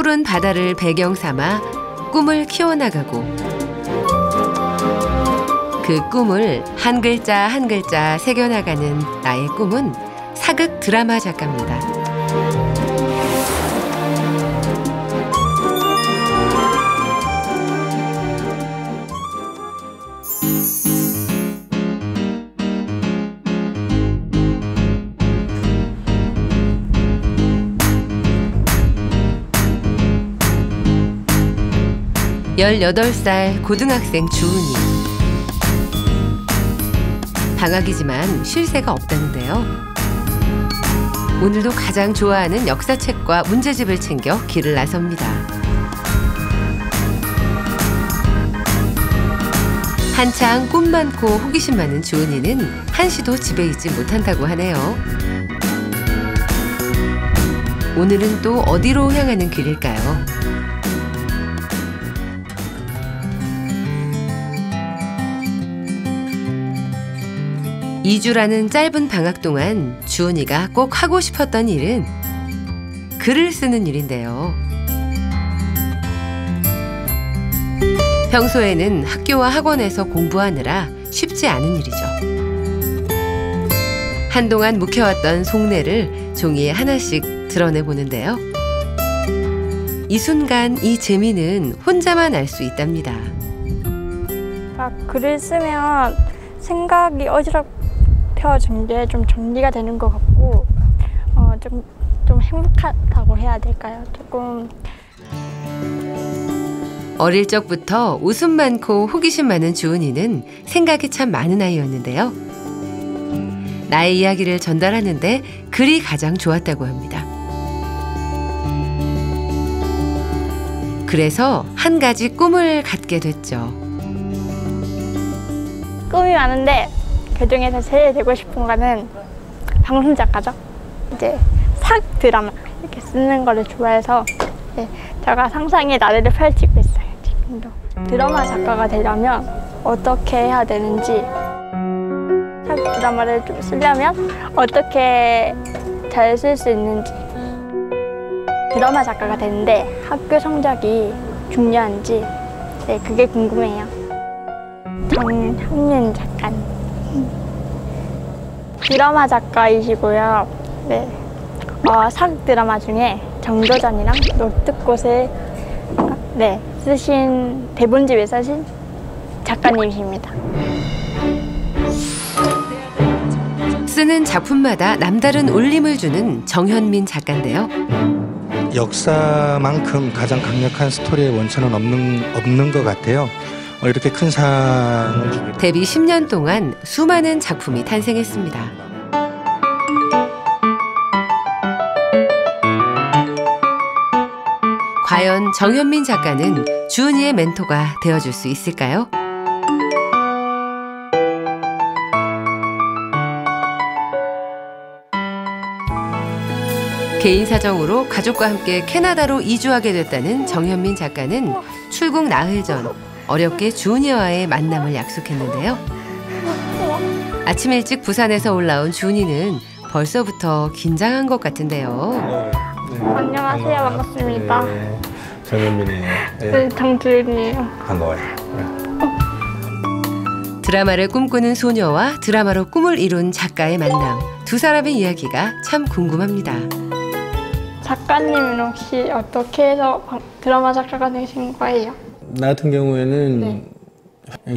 푸른 바다를 배경 삼아 꿈을 키워나가고 그 꿈을 한 글자 한 글자 새겨나가는 나의 꿈은 사극 드라마 작가입니다. (18살) 고등학생 주은이. 방학이지만 쉴 새가 없다는데요. 오늘도 가장 좋아하는 역사책과 문제집을 챙겨 길을 나섭니다. 한창 꿈 많고 호기심 많은 주은이는 한시도 집에 있지 못한다고 하네요. 오늘은 또 어디로 향하는 길일까요? 2주라는 짧은 방학 동안 주은이가 꼭 하고 싶었던 일은 글을 쓰는 일인데요. 평소에는 학교와 학원에서 공부하느라 쉽지 않은 일이죠. 한동안 묵혀왔던 속내를 종이에 하나씩 드러내보는데요. 이 순간 이 재미는 혼자만 알 수 있답니다. 글을 쓰면 생각이 어지럽혀진 게 좀 정리가 되는 것 같고 좀 행복하다고 해야 될까요? 조금. 어릴 적부터 웃음 많고 호기심 많은 주은이는 생각이 참 많은 아이였는데요. 나의 이야기를 전달하는데 글이 가장 좋았다고 합니다. 그래서 한 가지 꿈을 갖게 됐죠. 꿈이 많은데 그중에서 제일 되고 싶은 거는 방송 작가죠. 이제 사극 드라마 이렇게 쓰는 거를 좋아해서 제가 상상의 나래를 펼치고 있어요. 지금도. 드라마 작가가 되려면 어떻게 해야 되는지, 사극 드라마를 좀 쓰려면 어떻게 잘 쓸 수 있는지. 드라마 작가가 되는데 학교 성적이 중요한지 그게 궁금해요. 정현민 작가님. 드라마 작가이시고요. 사극 드라마 중에 정도전이랑 녹듯꽃을 쓰신 대본집에 쓰신 작가님이십니다. 쓰는 작품마다 남다른 울림을 주는 정현민 작가인데요. 역사만큼 가장 강력한 스토리의 원천은 없는 것 같아요. 이렇게 큰 상을 주게 데뷔 10년 동안 수많은 작품이 탄생했습니다. 과연 정현민 작가는 주은이의 멘토가 되어줄 수 있을까요? 개인 사정으로 가족과 함께 캐나다로 이주하게 됐다는 정현민 작가는 출국 나흘 전 어렵게 주은이와의 만남을 약속했는데요. 아침 일찍 부산에서 올라온 주은이는 벌써부터 긴장한 것 같은데요. 안녕하세요. 반갑습니다. 정현민이에요. 장주은이에요. 반가워요. 드라마를 꿈꾸는 소녀와 드라마로 꿈을 이룬 작가의 만남. 두 사람의 이야기가 참 궁금합니다. 작가님은 혹시 어떻게 해서 드라마 작가가 되신 거예요? 나 같은 경우에는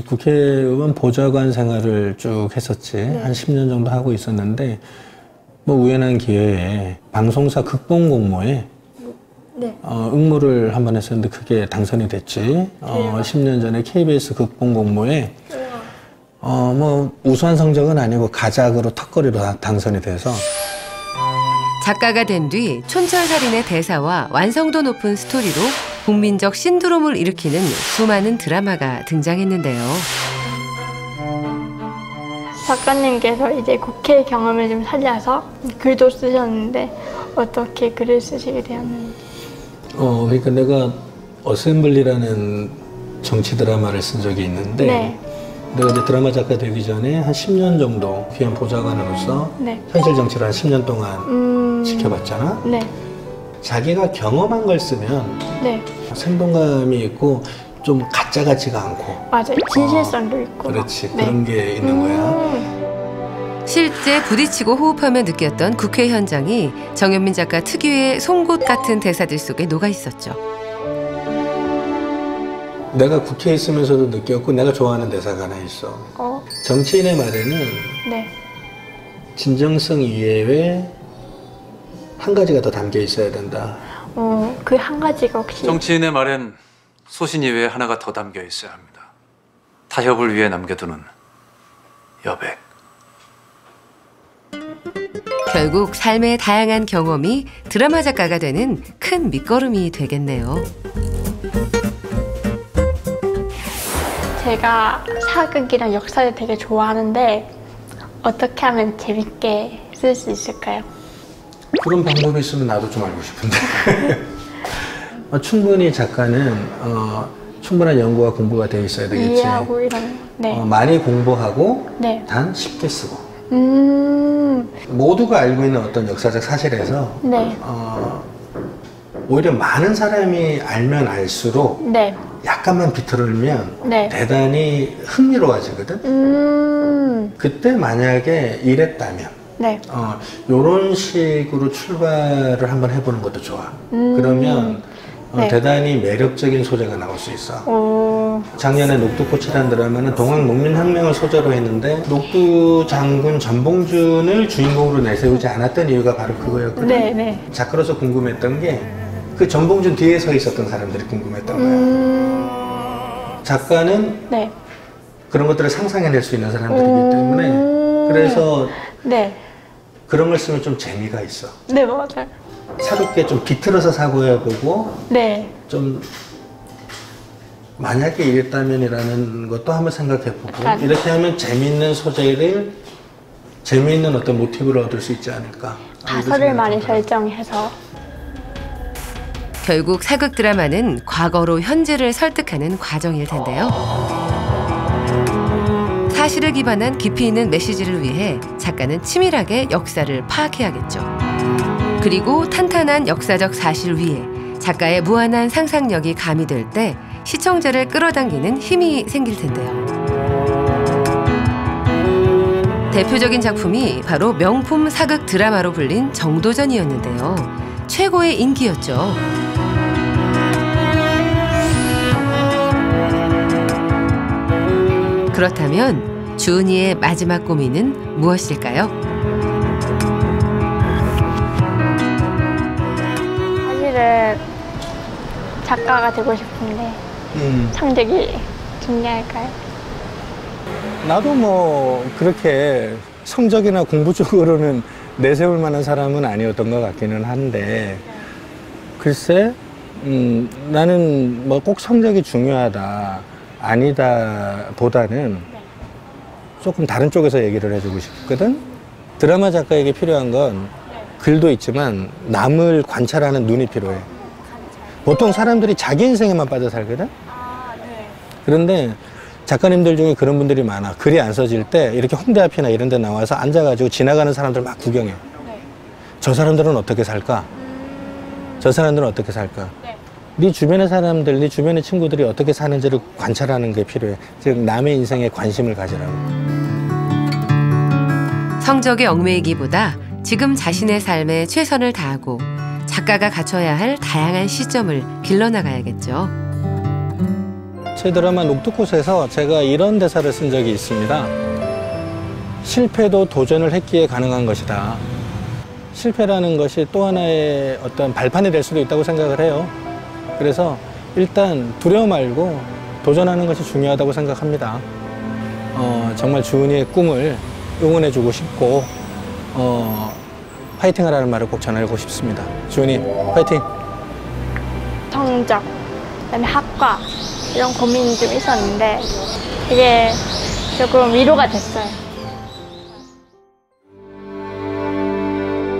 국회의원 보좌관 생활을 쭉 했었지. 한 10년 정도 하고 있었는데 우연한 기회에 방송사 극본 공모에 응모를 한번 했었는데 그게 당선이 됐지. 10년 전에 KBS 극본 공모에 우수한 성적은 아니고 가작으로 턱걸이로 당선이 돼서 작가가 된 뒤 촌철살인의 대사와 완성도 높은 스토리로 국민적 신드롬을 일으키는 수많은 드라마가 등장했는데요. 작가님께서 이제 국회 경험을 좀 살려서 글도 쓰셨는데 어떻게 글을 쓰시게 되었는지. 그러니까 내가 어셈블리라는 정치 드라마를 쓴 적이 있는데 내가 이제 드라마 작가 되기 전에 한 10년 정도 귀한 보좌관으로서 현실 정치를 한 10년 동안 지켜봤잖아. 자기가 경험한 걸 쓰면 네. 생동감이 있고 좀 가짜 같지가 않고. 맞아요. 진실성도 있고. 그렇지. 네. 그런 게 있는 거야. 실제 부딪히고 호흡하며 느꼈던 국회 현장이 정현민 작가 특유의 송곳 같은 대사들 속에 녹아 있었죠. 내가 국회에 있으면서도 느꼈고 내가 좋아하는 대사가 하나 있어. 정치인의 말에는 네. 진정성 이외에 한 가지가 더 담겨 있어야 된다. 그 한 가지가 혹시 정치인의 말엔 소신 이외에 하나가 더 담겨 있어야 합니다. 타협을 위해 남겨두는 여백. 결국 삶의 다양한 경험이 드라마 작가가 되는 큰 밑거름이 되겠네요. 제가 사극이랑 역사를 되게 좋아하는데 어떻게 하면 재밌게 쓸 수 있을까요? 그런 방법이 있으면 나도 좀 알고 싶은데. 충분히 작가는 충분한 연구와 공부가 되어 있어야 되겠지. 이해하고 이런. 네. 많이 공부하고 네. 단 쉽게 쓰고. 모두가 알고 있는 어떤 역사적 사실에서 네. 오히려 많은 사람이 알면 알수록 네. 약간만 비틀으면 네. 대단히 흥미로워지거든. 그때 만약에 이랬다면 네. 이런 식으로 출발을 한번 해보는 것도 좋아. 그러면 네. 대단히 매력적인 소재가 나올 수 있어. 작년에 녹두꽃이라는 드라마는 동학 농민혁명을 소재로 했는데 녹두 장군 전봉준을 주인공으로 내세우지 않았던 이유가 바로 그거였거든. 네. 네. 작가로서 궁금했던 게 그 전봉준 뒤에 서 있었던 사람들이 궁금했던 거야. 작가는 네. 그런 것들을 상상해낼 수 있는 사람들이기 때문에 그래서 네. 그런 걸 쓰면 좀 재미가 있어. 네, 맞아요. 새롭게 좀 비틀어서 사고해보고 네. 좀 만약에 이랬다면이라는 것도 한번 생각해보고 아. 이렇게 하면 재미있는 소재를 재미있는 어떤 모티브를 얻을 수 있지 않을까. 가설을 많이 설정해서. 결국 사극 드라마는 과거로 현재를 설득하는 과정일 텐데요. 사실을 기반한 깊이 있는 메시지를 위해 작가는 치밀하게 역사를 파악해야겠죠. 그리고 탄탄한 역사적 사실 위에 작가의 무한한 상상력이 가미될 때 시청자를 끌어당기는 힘이 생길 텐데요. 대표적인 작품이 바로 명품 사극 드라마로 불린 정도전이었는데요. 최고의 인기였죠. 그렇다면 주은이의 마지막 고민은 무엇일까요? 사실은 작가가 되고 싶은데 성적이 중요할까요? 나도 뭐 그렇게 성적이나 공부 쪽으로는 내세울 만한 사람은 아니었던 것 같기는 한데 글쎄 나는 뭐 꼭 성적이 중요하다 아니다 보다는 조금 다른 쪽에서 얘기를 해주고 싶거든. 드라마 작가에게 필요한 건 글도 있지만 남을 관찰하는 눈이 필요해. 보통 사람들이 자기 인생에만 빠져 살거든. 그런데 작가님들 중에 그런 분들이 많아. 글이 안 써질 때 이렇게 홍대 앞이나 이런 데 나와서 앉아가지고 지나가는 사람들 막 구경해. 저 사람들은 어떻게 살까? 저 사람들은 어떻게 살까? 네 주변의 사람들, 네 주변의 친구들이 어떻게 사는지를 관찰하는 게 필요해. 즉 남의 인생에 관심을 가지라고. 성적에 얽매이기보다 지금 자신의 삶에 최선을 다하고 작가가 갖춰야 할 다양한 시점을 길러나가야겠죠. 제 드라마 녹두꽃에서 제가 이런 대사를 쓴 적이 있습니다. 실패도 도전을 했기에 가능한 것이다. 실패라는 것이 또 하나의 어떤 발판이 될 수도 있다고 생각을 해요. 그래서 일단 두려워 말고 도전하는 것이 중요하다고 생각합니다. 정말 주은이의 꿈을 응원해주고 싶고 파이팅 하라는 말을 꼭 전하고 싶습니다. 주은이 파이팅! 성적, 그다음에 학과 이런 고민이 좀 있었는데 이게 조금 위로가 됐어요.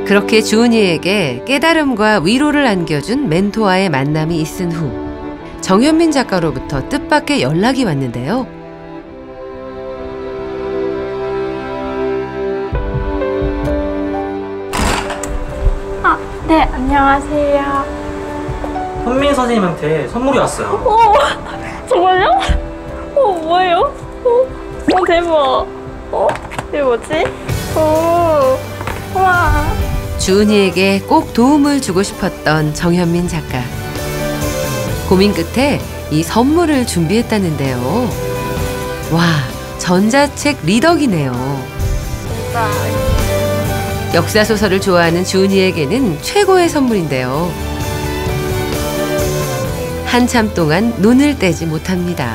그렇게 주은이에게 깨달음과 위로를 안겨준 멘토와의 만남이 있은 후 정현민 작가로부터 뜻밖의 연락이 왔는데요. 네, 안녕하세요. 현민 선생님한테 선물이 왔어요. 오, 정말요? 뭐예요? 대박. 이게 뭐지? 우와. 주은이에게 꼭 도움을 주고 싶었던 정현민 작가. 고민 끝에 이 선물을 준비했다는데요. 와, 전자책 리더기네요. 대박. 역사소설을 좋아하는 주은이에게는 최고의 선물인데요. 한참 동안 눈을 떼지 못합니다.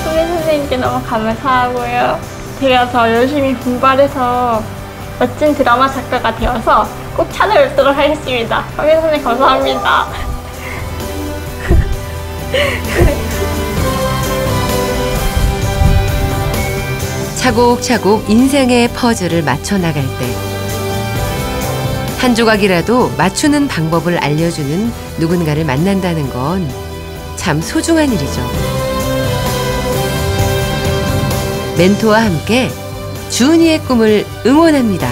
소민 선생님께 너무 감사하고요. 제가 더 열심히 공부해서 멋진 드라마 작가가 되어서 꼭 찾아뵙도록 하겠습니다. 소민 선생님 감사합니다. 차곡차곡 인생의 퍼즐을 맞춰 나갈 때 한 조각이라도 맞추는 방법을 알려주는 누군가를 만난다는 건 참 소중한 일이죠. 멘토와 함께 주은이의 꿈을 응원합니다.